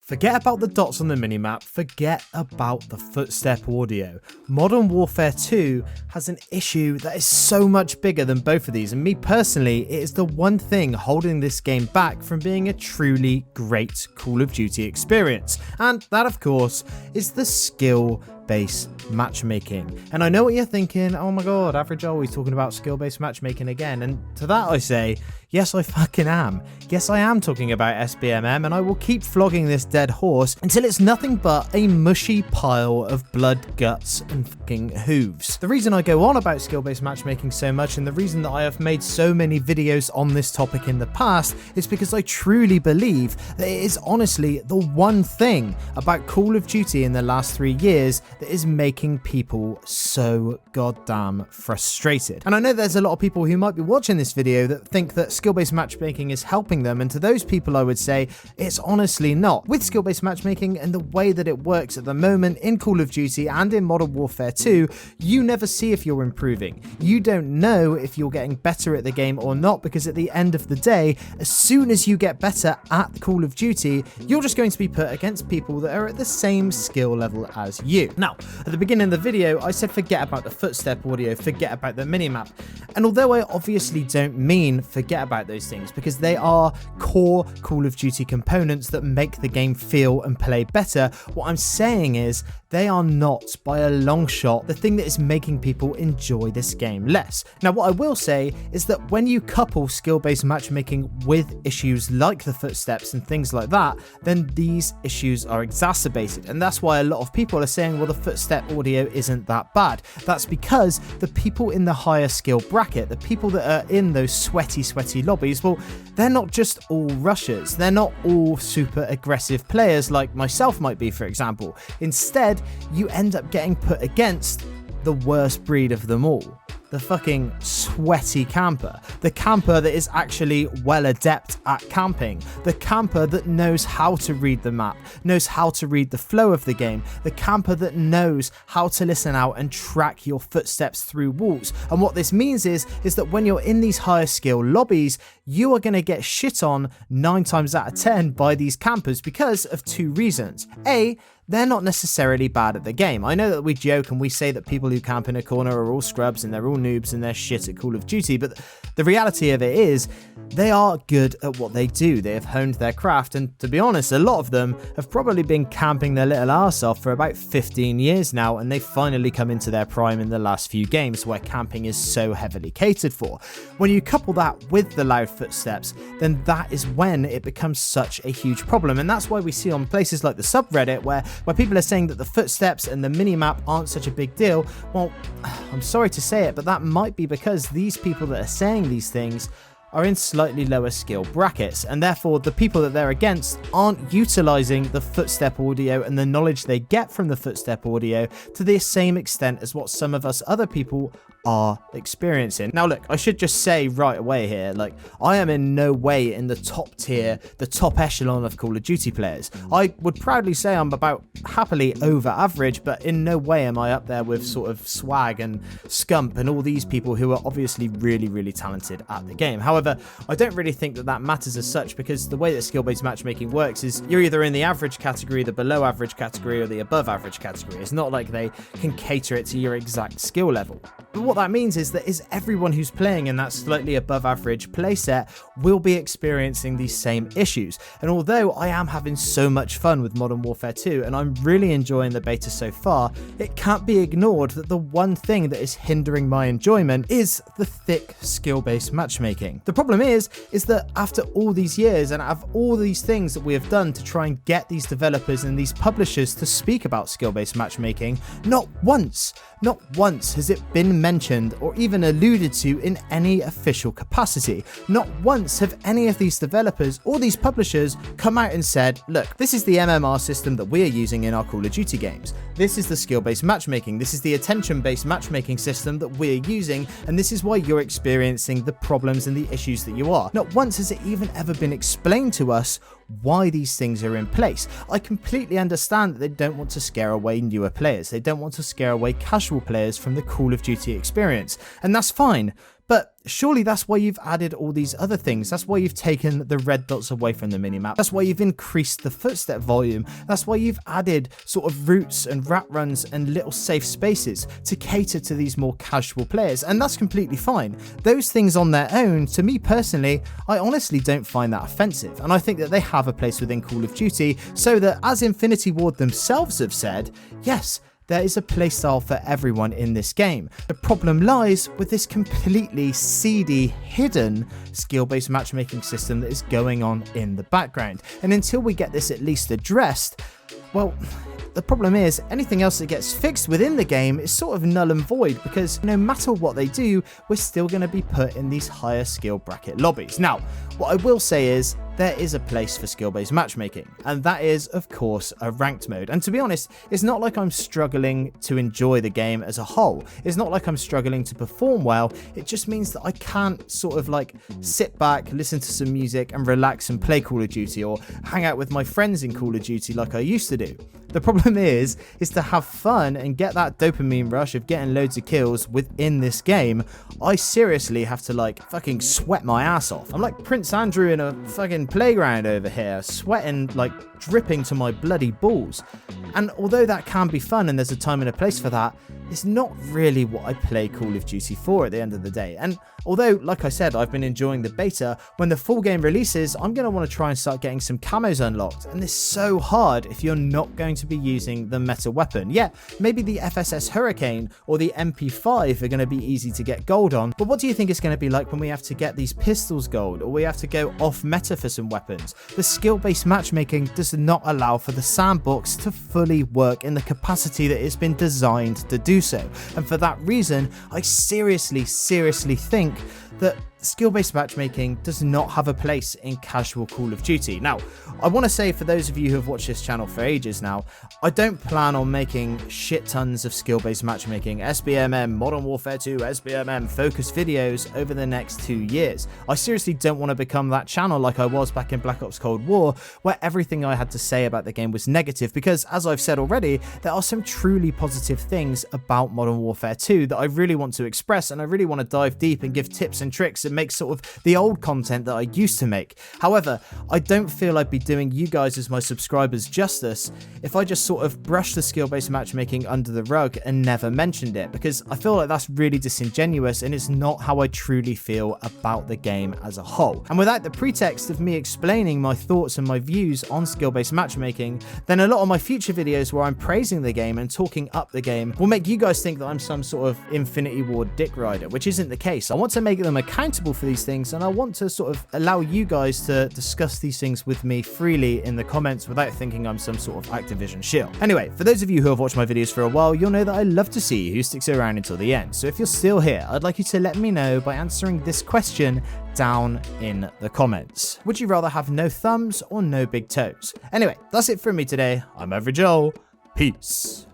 Forget about the dots on the minimap, forget about the footstep audio. Modern Warfare 2 has an issue that is so much bigger than both of these, and me personally, it is the one thing holding this game back from being a truly great Call of Duty experience. And that, of course, is the skill-based matchmaking. And I know what you're thinking, oh my god, Average always talking about skill-based matchmaking again, and to that I say, yes I fucking am. Yes I am talking about SBMM, and I will keep flogging this dead horse until it's nothing but a mushy pile of blood, guts and fucking hooves. The reason I go on about skill-based matchmaking so much, and the reason that I have made so many videos on this topic in the past, is because I truly believe that it is honestly the one thing about Call of Duty in the last 3 years that is making people so goddamn frustrated. And I know there's a lot of people who might be watching this video that think that skill-based matchmaking is helping them, and to those people I would say it's honestly not. With skill-based matchmaking and the way that it works at the moment in Call of Duty and in Modern Warfare 2, you never see if you're improving. You don't know if you're getting better at the game or not, because at the end of the day, as soon as you get better at Call of Duty, you're just going to be put against people that are at the same skill level as you. Now, at the beginning of the video, I said forget about the footstep audio, forget about the minimap. And although I obviously don't mean forget about those things, because they are core Call of Duty components that make the game feel and play better, what I'm saying is they are not by a long shot the thing that is making people enjoy this game less. Now what I will say is that when you couple skill-based matchmaking with issues like the footsteps and things like that, then these issues are exacerbated, and that's why a lot of people are saying, well, the footstep audio isn't that bad. That's because the people in the higher skill bracket, the people that are in those sweaty lobbies, well, they're not just all rushers, they're not all super aggressive players like myself might be, for example. Instead, you end up getting put against the worst breed of them all. The fucking sweaty camper. The camper that is actually well adept at camping. The camper that knows how to read the map, knows how to read the flow of the game. The camper that knows how to listen out and track your footsteps through walls. And what this means is that when you're in these higher skill lobbies, you are going to get shit on 9 times out of 10 by these campers because of 2 reasons. A, they're not necessarily bad at the game. I know that we joke and we say that people who camp in a corner are all scrubs and they're all noobs and they're shit at Call of Duty, but the reality of it is they are good at what they do. They have honed their craft, and to be honest, a lot of them have probably been camping their little arse off for about 15 years now, and they've finally come into their prime in the last few games where camping is so heavily catered for. When you couple that with the loud footsteps, then that is when it becomes such a huge problem, and that's why we see on places like the subreddit where people are saying that the footsteps and the minimap aren't such a big deal. Well, I'm sorry to say it, but that might be because these people that are saying these things are in slightly lower skill brackets, and therefore the people that they're against aren't utilizing the footstep audio and the knowledge they get from the footstep audio to the same extent as what some of us other people are experiencing. Now look, I should just say right away here, like, I am in no way in the top tier, the top echelon of Call of Duty players. I would proudly say I'm about happily over average, but in no way am I up there with sort of Swag and Scump and all these people who are obviously really talented at the game. However, I don't really think that that matters as such, because the way that skill-based matchmaking works is you're either in the average category, the below average category, or the above average category. It's not like they can cater it to your exact skill level. But what that means is everyone who's playing in that slightly above average playset will be experiencing these same issues. And although I am having so much fun with Modern Warfare 2 and I'm really enjoying the beta so far, it can't be ignored that the one thing that is hindering my enjoyment is the thick skill-based matchmaking. The problem is that after all these years and out of all these things that we have done to try and get these developers and these publishers to speak about skill-based matchmaking, not once has it been mentioned or even alluded to in any official capacity. Not once have any of these developers or these publishers come out and said, look, this is the MMR system that we are using in our Call of Duty games. This is the skill-based matchmaking. This is the attention-based matchmaking system that we're using, and this is why you're experiencing the problems and the issues that you are. Not once has it even ever been explained to us why these things are in place. I completely understand that they don't want to scare away newer players. They don't want to scare away casual players from the Call of Duty experience, and that's fine. But surely that's why you've added all these other things. That's why you've taken the red dots away from the minimap. That's why you've increased the footstep volume. That's why you've added sort of routes and rat runs and little safe spaces to cater to these more casual players. And that's completely fine. Those things on their own, to me personally, I honestly don't find that offensive. And I think that they have a place within Call of Duty, so that, as Infinity Ward themselves have said, yes, there is a playstyle for everyone in this game. The problem lies with this completely seedy, hidden skill-based matchmaking system that is going on in the background. And until we get this at least addressed, well, the problem is anything else that gets fixed within the game is sort of null and void, because no matter what they do, we're still going to be put in these higher skill bracket lobbies. Now, what I will say is there is a place for skill-based matchmaking, and that is, of course, a ranked mode. And to be honest, it's not like I'm struggling to enjoy the game as a whole. It's not like I'm struggling to perform well. It just means that I can't sort of like sit back, listen to some music and relax and play Call of Duty, or hang out with my friends in Call of Duty like I used to do. The problem is to have fun and get that dopamine rush of getting loads of kills within this game. I seriously have to like fucking sweat my ass off. I'm like Prince Andrew in a fucking playground over here, sweating like dripping to my bloody balls. And although that can be fun and there's a time and a place for that, it's not really what I play Call of Duty for at the end of the day. And although, like I said, I've been enjoying the beta, when the full game releases, I'm going to want to try and start getting some camos unlocked. And it's so hard if you're not going to be using the meta weapon. Yeah, maybe the FSS Hurricane or the MP5 are going to be easy to get gold on, but what do you think it's going to be like when we have to get these pistols gold, or we have to go off meta for some weapons? The skill-based matchmaking does not allow for the sandbox to fully work in the capacity that it's been designed to do so. And for that reason, I seriously think that skill-based matchmaking does not have a place in casual Call of Duty. Now, I want to say, for those of you who have watched this channel for ages now, I don't plan on making shit tons of skill-based matchmaking, SBMM, Modern Warfare 2, SBMM focused videos over the next 2 years. I seriously don't want to become that channel like I was back in Black Ops Cold War, where everything I had to say about the game was negative, because as I've said already, there are some truly positive things about Modern Warfare 2 that I really want to express, and I really want to dive deep and give tips and tricks and make sort of the old content that I used to make. However, I don't feel I'd be doing you guys as my subscribers justice if I just sort of brushed the skill-based matchmaking under the rug and never mentioned it, because I feel like that's really disingenuous and it's not how I truly feel about the game as a whole. And without the pretext of me explaining my thoughts and my views on skill-based matchmaking, then a lot of my future videos where I'm praising the game and talking up the game will make you guys think that I'm some sort of Infinity Ward dick rider, which isn't the case. I want to make them accountable for these things, and I want to sort of allow you guys to discuss these things with me freely in the comments without thinking I'm some sort of Activision shill. Anyway, for those of you who have watched my videos for a while, you'll know that I love to see who sticks around until the end. So if you're still here, I'd like you to let me know by answering this question down in the comments. Would you rather have no thumbs or no big toes? Anyway, that's it from me today. I'm Average Joel. Peace.